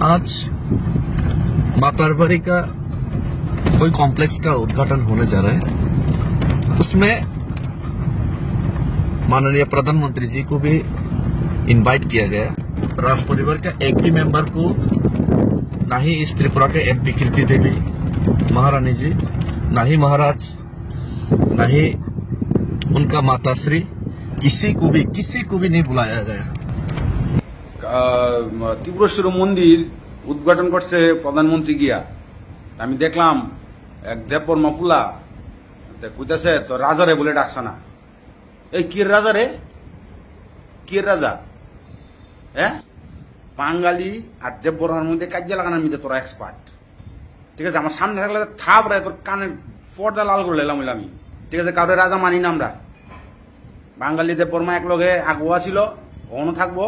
आज मां परवरी का कोई कॉम्प्लेक्स का उद्घाटन होने जा रहा है। उसमें माननीय प्रधानमंत्री जी को भी इनवाइट किया गया। राज परिवार का एक भी मेंबर को, ना ही इस त्रिपुरा के एमपी कीर्ति देवी महारानी जी, ना ही महाराज, ना ही उनका माताश्री, किसी को भी नहीं बुलाया गया। त्रिपुरेश्वर मंदिर उद्घाटन करছে প্রধানমন্ত্রী গিয়া। আমি দেখলাম এক দেববর্মা ফুলা কইতাছে তো রাজারে বলে ডাকছে না। এই কি রাজা রে, কি রাজা? হ্যাঁ, বাঙালি আর দেববর্মার মধ্যে কাজে লাগানোর মধ্যে তোরা এক্সপার্ট। ঠিক আছে, আমার সামনে থাকলে থাপ রে তোর কানে পর্দা লাল করে লেলাম আমি। ঠিক আছে, কাউরে রাজা মানি না আমরা। বাঙালি দেববর্মা এক লগে আগুয়া ছিল, অন্য থাকবো,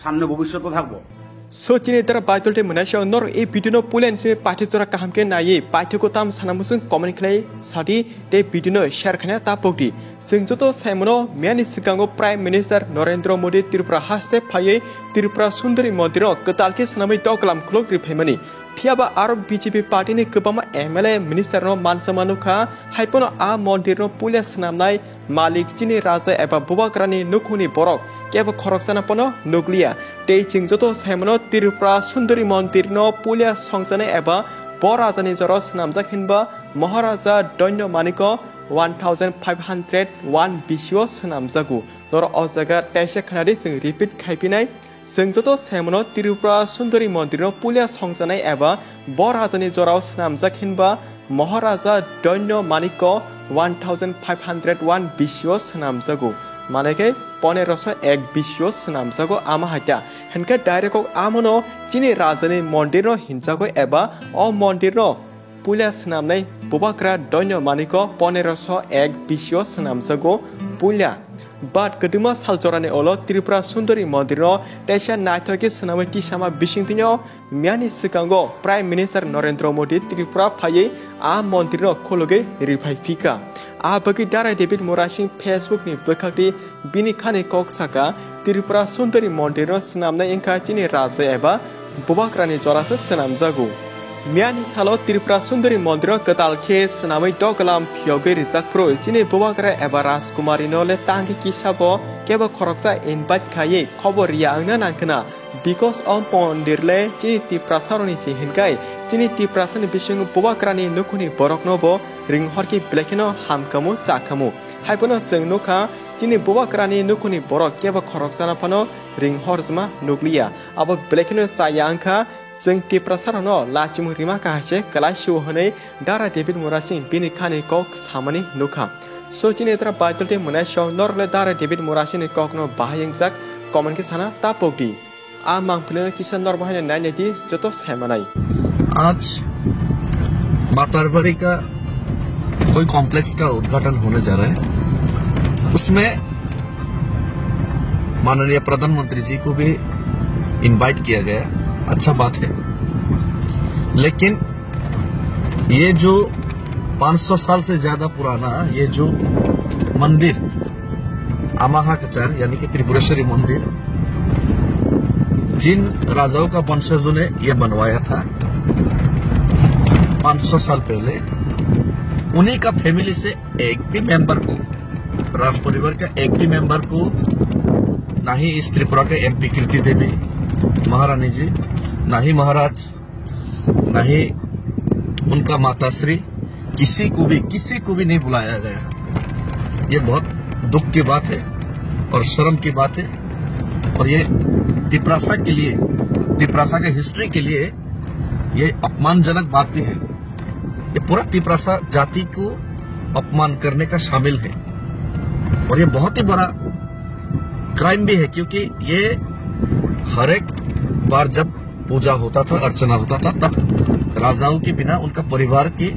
সামনে ভবিষ্যতও থাকবো। सोचिने तर बाइतलटे मनाइसो नर ए भिडियो पुलेन से पाठ्यचरा काहामके नायै पाठ्यको ताम सानामुसुं कमेन्ट खालाय साथि ते भिडियो शेयर खाना तापौदि जों जतो साइमनो मेयानि सिगाङो प्राइम मिनिस्टार नरेंद्र मोदी त्रिपुरा हास्ते फायै त्रिपुरा सुन्दरी मन्दिराव कतालके सनामै दकलाम खुलक रिफाइमानि फियाबा आरो बीजेपी पार्टीनि गोबां एमएलए मिनिस्टारनो मानसमानुखा हाइपनो आ मन्दिरनो पुलिया सनामनाय मालिक जिनि राजा एबा बुबाग्रानि नुखुनि बरक केबो खरकसानापनो नुग्लिया ते जों जतो साइमनो त्रिपुरा सुन्दरी मन्दिरनो पुलिया संसानाय एबा बराजानि जरो सनामजाक हिनबा महाराजा दैन्य मानिक 1501 बिसिओ सनामजागु नर अजागा ताइसे खानादि जों रिपिट खाइपिनाय जों जतो साइमनो त्रिपुरा सुन्दरी मन्दिरनो पुलिया संसानाय एबा बराजानि जरो सनामजाक हिनबा महाराजा दैन्य मानिक 1501 बिसिओ सनामजागु मानेके 1501 बिसिओ सनामजागो आमा हात्या हेनके डाइरेक्ट आमनो चिनि राजानि मन्दिरनो हिनजागो एबा अ मन्दिरनो पुलिया सनामनाय बुबाग्रा दैन्य मानिक 1501 बिसिओ सनामजागो पुलिया बाट गदुमा सालजरानि ओलो त्रिपुरा सुन्दरी मन्दिरनो तेसा नायथके सनामै तिसामा बिसिंतिनो मियानि सिगांगो प्राइम मिनिस्टार नरेंद्र मोदी त्रिपुरा फायै आ मन्दिरनो खोलगे रिफाइफिका आ बगि दारा डेभिड मोरासिं फेसबुक नि बखाकति बिनि खानि कक्साका त्रिपुरा सुन्दरी मन्दिरनो सनामनाय इंका चिनि राजा एबा बुबाग्रानि जरासो सनामजागु मियानि सालो त्रिपुरा सुन्दरी मन्दिर कतालखे सनामै दगलाम फियोगे रिजाकप्रो चिनि बुबाग्रा एबा राजकुमारी नले तांगि किसाबो केबो खरकसा इनभाइट खायै खबर या आंना नांखना बिकॉज ऑफ मन्दिरले चिनि तिप्रासारनि सि हिनकाय चिनि तिप्रासानि बिसिंग बुबाग्रानि नुखुनि बरकनोबो रिंहरकि ब्लेखनो हामकामु चाखामु हाइपनो जों नुखा चिनि बुबाग्रानि नुखुनि बरक केबो खरकसाना फनो रिंहरजमा नुग्लिया अब ब्लेखनो चाया आंखा जों तिप्रासारनो लाचिमु रिमा काहासे कलासिउ हनै दारा डेभिड मोरासिं बिनि खानि कक सामानि नुखा सोचिने तरा बाइतलटे मनाइसो नरले दारा डेभिड मोरासिनि ककनो बाहायंजाक कमेन्ट के साना तापौदि आ मांगफुलेन किसान नर बाहायने नायनेदि जतो सायमानाय आज मां परवरी का कोई कॉम्प्लेक्स का उद्घाटन होने जा रहा है। उसमें माननीय प्रधानमंत्री जी को भी इनवाइट किया गया। अच्छा बात है, लेकिन ये जो 500 साल से ज्यादा पुराना ये जो मंदिर आमाहाकचार यानी कि त्रिपुरेश्वरी मंदिर जिन राजाओं का वंशजों ने ये बनवाया था 500 साल पहले, उन्हीं का फैमिली से एक भी मेंबर को, राज परिवार का एक भी मेंबर को, ना ही इस त्रिपुरा के एमपी कीर्ति देवी महारानी जी, ना ही महाराज, ना ही उनका माताश्री, किसी को भी नहीं बुलाया गया। ये बहुत दुख की बात है और शर्म की बात है और ये तिप्रासा के लिए, तिप्रासा के हिस्ट्री के लिए ये अपमानजनक बात भी है। ये पूरा तिप्रासा जाति को अपमान करने का शामिल है और ये बहुत ही बड़ा क्राइम भी है, क्योंकि ये हर एक बार जब पूजा होता था, अर्चना होता था, तब राजाओं के बिना, उनका परिवार के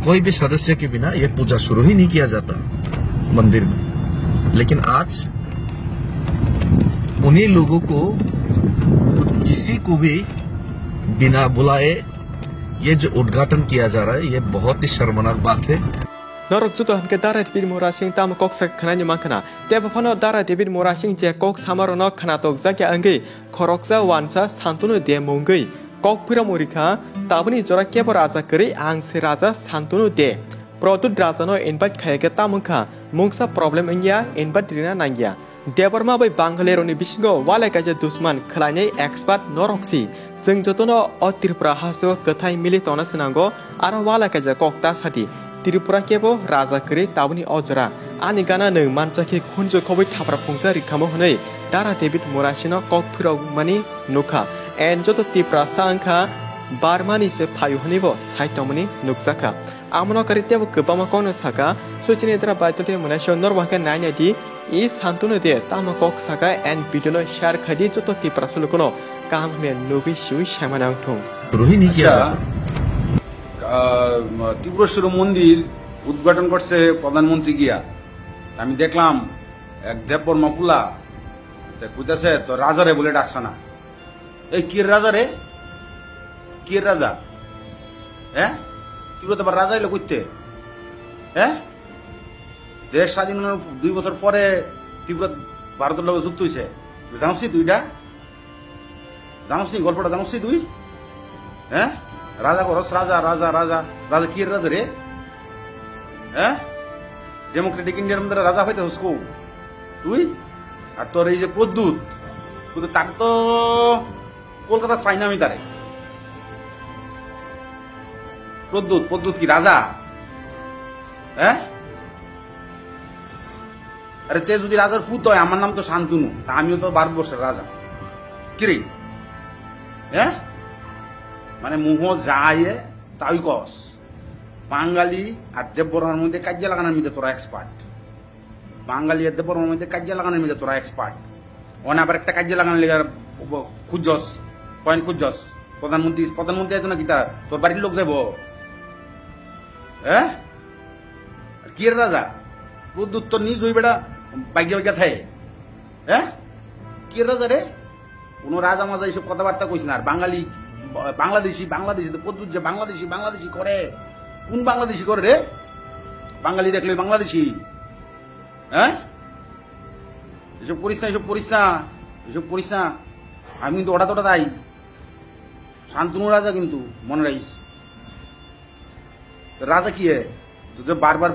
कोई भी सदस्य के बिना ये पूजा शुरू ही नहीं किया जाता मंदिर में। लेकिन आज उन्हीं लोगों को किसी को भी बिना बुलाए ये जो उद्घाटन किया जा रहा है, ये बहुत ही शर्मनाक बात है। নরক যুত হানকে দারা দেবীর মোরা সিং তাম কক সাক খানানি মাখনা তেবা ফনো দারা দেবীর মোরা সিং যে কক সামারন খানাতক জাকে আঙ্গি খরকজা ওয়ানসা শান্তনু দে মঙ্গই কক ফিরা মরিখা তাবনি জরা কেব রাজা করি আংসে রাজা শান্তনু দে প্রদুত রাজানো ইনভাইট খায়কে তামুখা মুংসা প্রবলেম ইন্ডিয়া ইনভাইট রিনা নাঙ্গিয়া দেবरमा बै बांगलेरनि बिसिङाव वालायकाजे दुश्मन खलायनाय एक्सपार्ट नरक्सि जों जतनो अ त्रिपुरा हासो कथाय मिलि तनो सनांगो आरो वालायकाजे कक्ता साथि त्रिपुरा केबो राजा करि ताबनि अजरा आनि गाना नों मानसाखि खुनजो खबै थाफ्रा फुंसा रिखामो हनै दारा डेभिड मोरासिनो कक फिराव मानि नुखा एन जतो त्रिपुरा सांखा बारमानि से फायु हनिबो साइटमनि नुकजाखा आमनो करि तेबो गोबामा कोनो साका सुचिनि द्रा बायतते मुनासो नरवाके नायनायदि इ शान्तनु दे तामा कक साका एन भिडियो शेयर खदि जतो त्रिपुरा सलुकोनो काम मे नुबि सुइ सामानां थं रोहिणी আচ্ছা ত্রিপুরেশ্বর মন্দির উদ্ঘাটন করছে প্রধানমন্ত্রী গিয়া আমি দেখলাম এক দেববর্মা ফুলা কইতাছে তো রাজারে বলে ডাকছে না এই কি রাজারে কি রাজা হ্যাঁ ত্রিপুরাতে আবার রাজা এলো কইতে হ্যাঁ দেশ স্বাধীন 2 বছর পরে ত্রিপুরা ভারতের লগে যুক্ত হয়েছে জানছি তুইটা জানছি গল্পটা জানছি তুই হ্যাঁ রাজা করস রাজা রাজা রাজা রাজা কি রাজা রে হ্যাঁ ডেমোক্রেটিক ইন্ডিয়ার মধ্যে রাজা হইতে হসকো তুই আর তোর এই যে প্রদ্যুৎ তাকে তো কলকাতা ফাইন আমি তারে প্রদ্যুৎ কি রাজা হ্যাঁ আরে তে যদি রাজার ফুত হয় আমার নাম তো শান্তনু তা আমিও তো ভারতবর্ষের রাজা কিরে হ্যাঁ মানে মুহ যায় তাই কস বাঙালি আর দেববর্মার মধ্যে কার্য লাগানোর মধ্যে তোরা এক্সপার্ট বাঙালি আর দেববর্মার মধ্যে কার্য লাগানোর মধ্যে তোরা এক্সপার্ট ওখানে আবার একটা কার্য লাগানোর লেগে খুঁজস পয়েন্ট খুঁজস প্রধানমন্ত্রী আছে না কিটা তোর বাড়ির লোক যাব হ্যাঁ কি রাজা প্রদ্যুৎ তোর নিজ হই বেটা বাইকে থাকে হ্যাঁ কি রাজা রে কোন রাজা মাজা এইসব কথাবার্তা কইস না আর বাংলাদেশি প্রদ্যুৎ যে বাংলাদেশি করে কোন বাংলাদেশি করে রে বাঙালি দেখলে বাংলাদেশি হ্যাঁ এসব করিস না আমি কিন্তু ওটা তোটা তাই শান্তনু রাজা কিন্তু মনে রাখিস রাজা কি তুই বারবার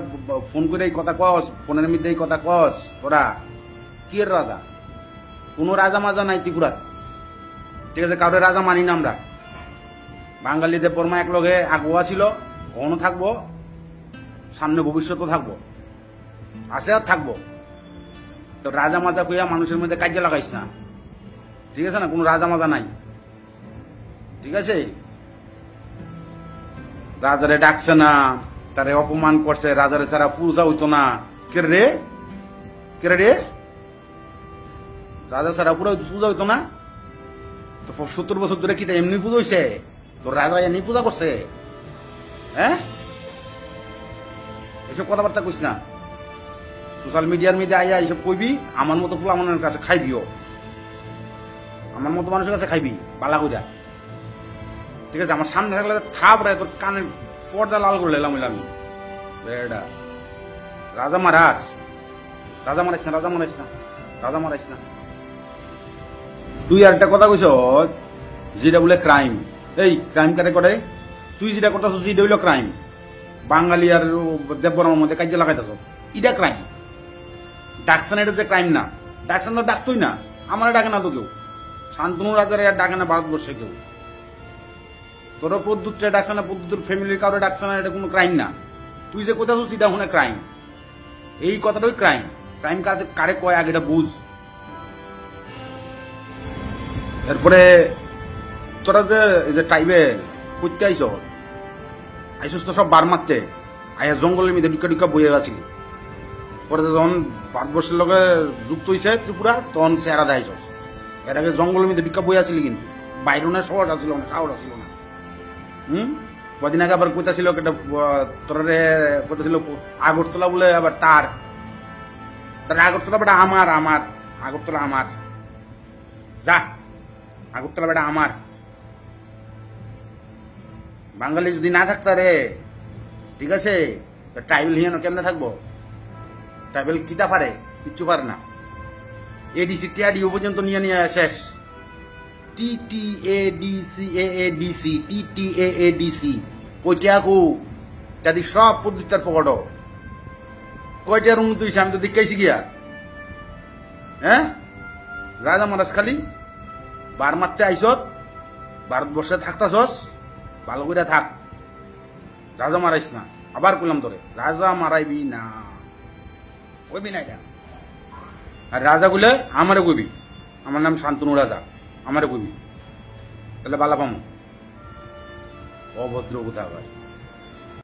ফোন করে এই কথা কস ফোনের মধ্যে এই কথা কস তোরা কি রাজা কোন রাজা মাজা নাই ত্রিপুরাত ঠিক আছে কাউরে রাজা মানি না আমরা বাঙালি দেববর্মা একলগে আগুয়া ছিল কখনো থাকবো সামনে ভবিষ্যতও থাকবো আছে আর থাকবো তো রাজা মাজা কইয়া মানুষের মধ্যে কাজে লাগাইস না ঠিক আছে না কোনো রাজা মাজা নাই ঠিক আছে রাজারে ডাকছে না তারে অপমান করছে রাজারে সারা পূজা হইতো না কে রে রাজা সারা পুরো পূজা হইতো না তো 70 বছর ধরে কি এমনি পুজো হইছে তোর রাজা এমনি পূজা করছে হ্যাঁ এসব কথাবার্তা কইস না সোশ্যাল মিডিয়ার মধ্যে আইয়া এইসব কইবি আমার মতো ফুলা মনের কাছে খাইবিও আমার মতো মানুষের কাছে খাইবি বালা কইরা ঠিক আছে আমার সামনে থাকলে থাপ রে তোর কানের পর্দা লাল করে লেলাম আমি বেড়া রাজা মারাস না তুই আর একটা কথা কইছ যেটা বলে ক্রাইম এই ক্রাইম কারে করে তুই যেটা করতেছ সেটা হইল ক্রাইম বাঙালি আর দেববর্মার মধ্যে কাজে লাগাইতেছ এটা ক্রাইম ডাকছেন এটা যে ক্রাইম না ডাকছেন তো ডাকতই না আমার ডাকে না তো কেউ শান্তনু রাজারে আর ডাকে না ভারতবর্ষে কেউ তোর প্রদ্যুৎ ডাকছে না প্রদ্যুৎ ফ্যামিলির কাউরে ডাকছে না এটা কোনো ক্রাইম না তুই যে কোথাও সেটা হনে ক্রাইম এই কথাটাই ক্রাইম কাজে কারে কয় আগে এটা বুঝ এরপরে তোরা যে ট্রাইবেল করতে আইসস তো সব বার মারতে আইয়া জঙ্গলের মধ্যে ডিকা বইয়ে আছিলি পরে যখন ভারতবর্ষের লগে যুক্ত হয়েছে ত্রিপুরা তখন চেহারা দেখাইছস এর আগে জঙ্গলের মধ্যে ডিকা বইয়ে আসিলি কিন্তু বাইরে না শহর আসিল না কদিন আগে আবার কইতাছিল তোরে কইতাছিল আগরতলা বলে আবার তার আগরতলা বেটা আমার আগরতলা আমার যা আগরতলা বেটা আমার বাঙালি যদি না থাকতা রে ঠিক আছে ট্রাইবেল হিয়ানো কেমনে থাকবো? ট্রাইবেল কিতা পারে? কিচ্ছু পারে না। এডিসি টিআরডিও পর্যন্ত নিয়ে নিয়ে শেষ। টিটিএডিসি কইটা কো যদি সব পদ্ধতির পকড় কয়টার উন্নতি হয়েছে আমি তো দেখাইছি গিয়া। হ্যাঁ, রাজা মহারাজ খালি বার মারতে আইসত, ভারতবর্ষে থাকতাছস, ভালো করে থাক, রাজা মারাইস না। আবার কইলাম তোরে, রাজা মারাইবি না, কইবি না এটা। আর রাজা গুলে আমারে কইবি, আমার নাম শান্তনু রাজা, আমারে কইবি, তাহলে বালা পামু। অভদ্র কোথা ভাই।